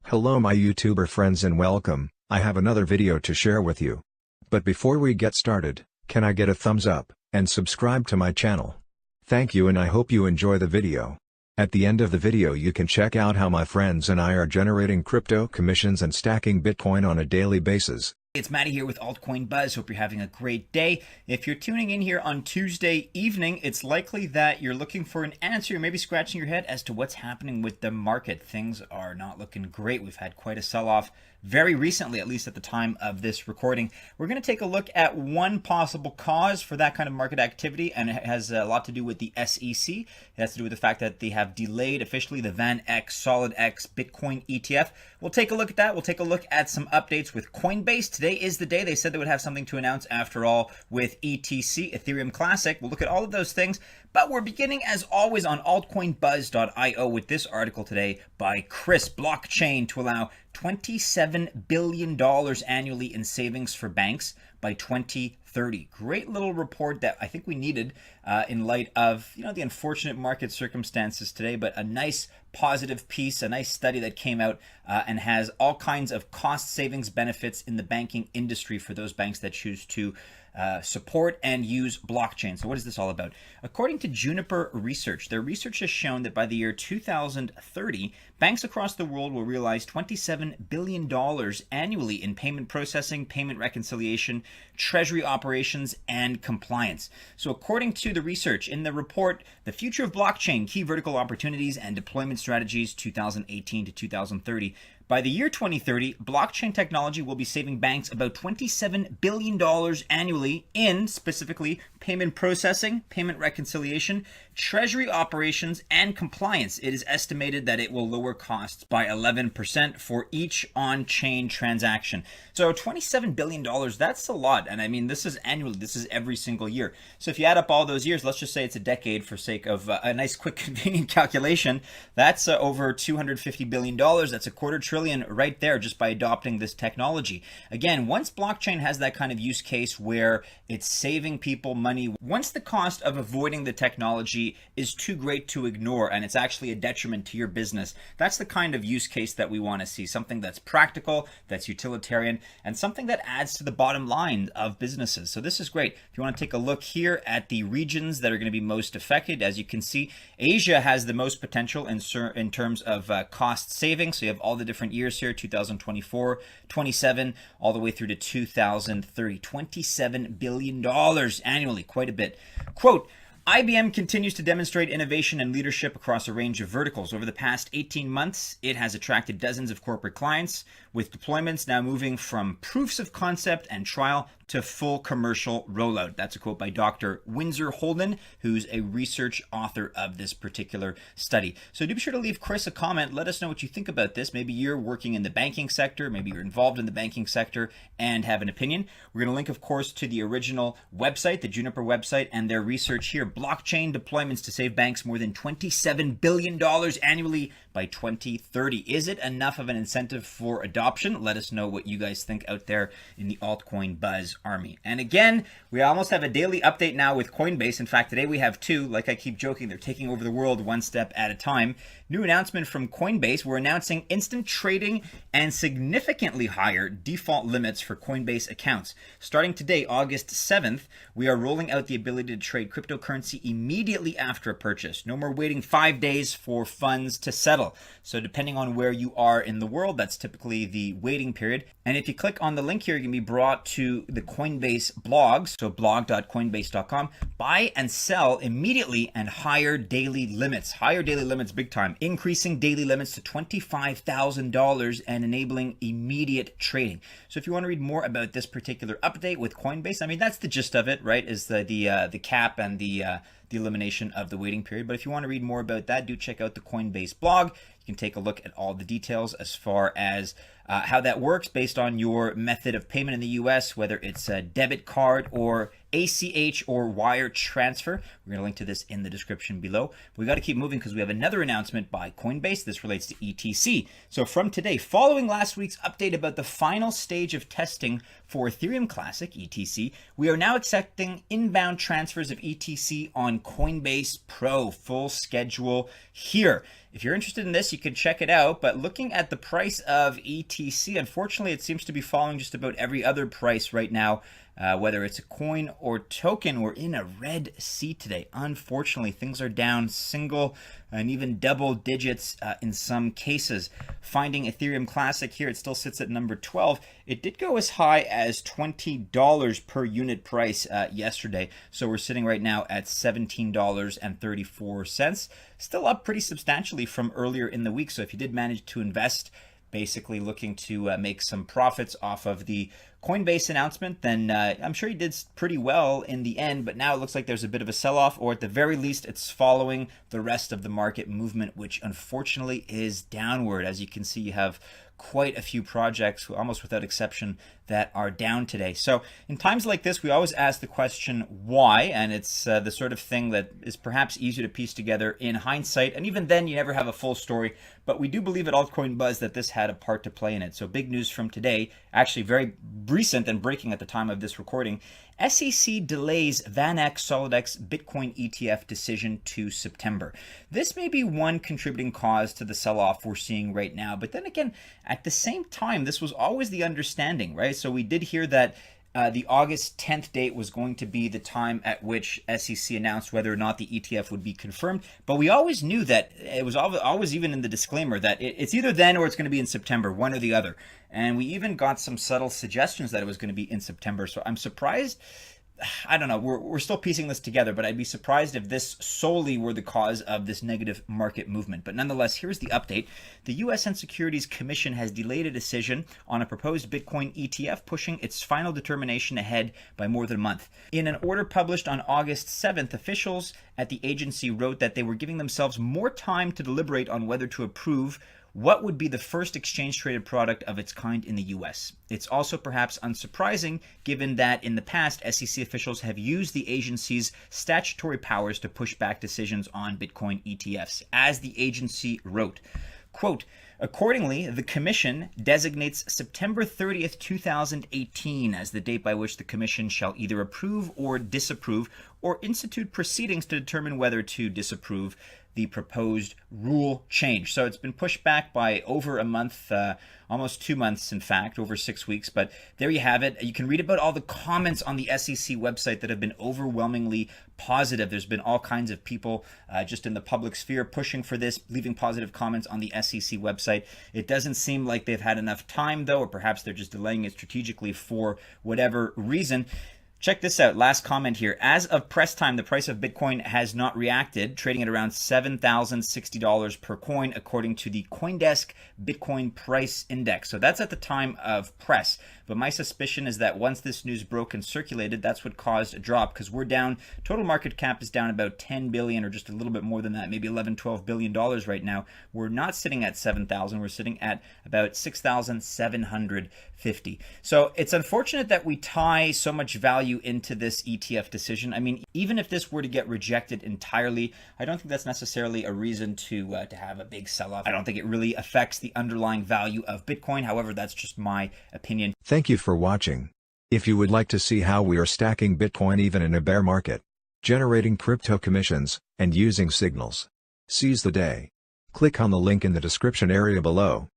Hello my YouTuber friends and welcome. I have another video to share with you. But before we get started, can I get a thumbs up, and subscribe to my channel? Thank you and I hope you enjoy the video. At the end of the video you can check out how my friends and I are generating crypto commissions and stacking Bitcoin on a daily basis. It's Matty here with Altcoin Buzz. Hope you're having a great day. If you're tuning in here on Tuesday evening, it's likely that you're looking for an answer. You're maybe scratching your head as to what's happening with the market. Things are not looking great. We've had quite a sell-off very recently, at least at the time of this recording. We're going to take a look at one possible cause for that kind of market activity, and it has a lot to do with the SEC. It has to do with the fact that they have delayed officially the VanEck Solid X Bitcoin ETF. We'll take a look at that. We'll take a look at some updates with Coinbase. Today is the day. They said they would have something to announce after all with ETC, Ethereum Classic. We'll look at all of those things, but we're beginning as always on altcoinbuzz.io with this article today by Chris. Blockchain to allow $27 billion annually in savings for banks by 2030. Great little report that I think we needed in light of the unfortunate market circumstances today, but a nice positive piece, a nice study that came out and has all kinds of cost savings benefits in the banking industry for those banks that choose to support and use blockchain. So what is this all about? According to Juniper Research, their research has shown that by the year 2030, banks across the world will realize $27 billion annually in payment processing, payment reconciliation, treasury operations, and compliance. So according to the research in the report, The Future of Blockchain, Key Vertical Opportunities and Deployment Strategies 2018 to 2030, by the year 2030, blockchain technology will be saving banks about $27 billion annually in specifically payment processing, payment reconciliation, treasury operations, and compliance. It is estimated that it will lower costs by 11% for each on-chain transaction. So $27 billion, that's a lot. And I mean, this is annually, this is every single year. So if you add up all those years, let's just say it's a decade for sake of a nice, quick, convenient calculation, that's over $250 billion. That's a quarter trillion right there just by adopting this technology. Again, once blockchain has that kind of use case where it's saving people money, once the cost of avoiding the technology is too great to ignore and it's actually a detriment to your business, that's the kind of use case that we want to see. Something that's practical, that's utilitarian, and something that adds to the bottom line of businesses. So this is great. If you want to take a look here at the regions that are going to be most affected, as you can see, Asia has the most potential in terms of cost saving. So you have all the different years here, 2024, 27, all the way through to 2030. $27 billion annually, quite a bit. Quote, IBM continues to demonstrate innovation and leadership across a range of verticals. Over the past 18 months, it has attracted dozens of corporate clients, with deployments now moving from proofs of concept and trial to full commercial rollout. That's a quote by Dr. Windsor Holden, who's a research author of this particular study. So do be sure to leave Chris a comment. Let us know what you think about this. Maybe you're working in the banking sector, maybe you're involved in the banking sector and have an opinion. We're going to link, of course, to the original website, the Juniper website, and their research here. Blockchain deployments to save banks more than $27 billion annually by 2030. Is it enough of an incentive for adoption? Let us know what you guys think out there in the altcoin buzz army. And again, we almost have a daily update now with Coinbase. In fact, today we have two. Like I keep joking, they're taking over the world one step at a time. New announcement from Coinbase. We're announcing instant trading and significantly higher default limits for Coinbase accounts. Starting today, August 7th, we are rolling out the ability to trade cryptocurrency immediately after a purchase. No more waiting 5 days for funds to settle. So depending on where you are in the world, that's typically the waiting period. And if you click on the link here, you can be brought to the Coinbase blog, so blog.coinbase.com. Buy and sell immediately and higher daily limits. Higher daily limits big time. Increasing daily limits to $25,000 and enabling immediate trading. So if you want to read more about this particular update with Coinbase, I mean, that's the gist of it, right? Is the cap and the elimination of the waiting period. But if you want to read more about that, do check out the Coinbase blog. You can take a look at all the details as far as how that works based on your method of payment in the US, whether it's a debit card or ACH or wire transfer. We're going to link to this in the description below. We got to keep moving because we have another announcement by Coinbase. This relates to ETC. So from today, following last week's update about the final stage of testing for Ethereum Classic, ETC, we are now accepting inbound transfers of ETC on Coinbase Pro. Full schedule here. If you're interested in this, you can check it out. But looking at the price of ETC, unfortunately, it seems to be following just about every other price right now. Whether it's a coin or token, we're in a red sea today. Unfortunately, things are down single and even double digits in some cases. Finding Ethereum Classic here, it still sits at number 12. It did go as high as $20 per unit price yesterday. So we're sitting right now at $17.34. Still up pretty substantially from earlier in the week. So if you did manage to invest, basically looking to make some profits off of the Coinbase announcement, then I'm sure he did pretty well in the end, but now it looks like there's a bit of a sell-off, or at the very least, it's following the rest of the market movement, which unfortunately is downward. As you can see, you have quite a few projects, almost without exception, that are down today. So in times like this, we always ask the question, why? And it's the sort of thing that is perhaps easier to piece together in hindsight. And even then, you never have a full story. But we do believe at Altcoin Buzz that this had a part to play in it. So big news from today, actually very recent and breaking at the time of this recording. SEC delays VanEck SolidX Bitcoin ETF decision to September. This may be one contributing cause to the sell-off we're seeing right now. But then again, at the same time, this was always the understanding, right? So we did hear that the August 10th date was going to be the time at which SEC announced whether or not the ETF would be confirmed. But we always knew that it was always even in the disclaimer that it's either then or it's going to be in September, one or the other. And we even got some subtle suggestions that it was going to be in September. So I'm surprised. I don't know, we're still piecing this together, but I'd be surprised if this solely were the cause of this negative market movement. But nonetheless, here's the update. The U.S. Securities Commission has delayed a decision on a proposed Bitcoin ETF, pushing its final determination ahead by more than a month. In an order published on August 7th, officials at the agency wrote that they were giving themselves more time to deliberate on whether to approve what would be the first exchange-traded product of its kind in the U.S. It's also perhaps unsurprising, given that in the past, SEC officials have used the agency's statutory powers to push back decisions on Bitcoin ETFs. As the agency wrote, quote, accordingly, the Commission designates September 30th, 2018 as the date by which the Commission shall either approve or disapprove or institute proceedings to determine whether to disapprove the proposed rule change. So it's been pushed back by over a month, almost 2 months, in fact, over 6 weeks. But there you have it. You can read about all the comments on the SEC website that have been overwhelmingly positive. There's been all kinds of people just in the public sphere pushing for this, leaving positive comments on the SEC website. It doesn't seem like they've had enough time, though, or perhaps they're just delaying it strategically for whatever reason. Check this out. Last comment here. As of press time, the price of Bitcoin has not reacted, trading at around $7,060 per coin, according to the CoinDesk Bitcoin Price Index. So that's at the time of press. But my suspicion is that once this news broke and circulated, that's what caused a drop, because we're down. Total market cap is down about 10 billion, or just a little bit more than that, maybe 11, 12 billion dollars right now. We're not sitting at 7,000. We're sitting at about 6,750. So it's unfortunate that we tie so much value into this ETF decision. I mean, even if this were to get rejected entirely, I don't think that's necessarily a reason to have a big sell-off. I don't think it really affects the underlying value of Bitcoin. However, that's just my opinion. Thank you for watching. If you would like to see how we are stacking Bitcoin even in a bear market, generating crypto commissions, and using signals, seize the day. Click on the link in the description area below.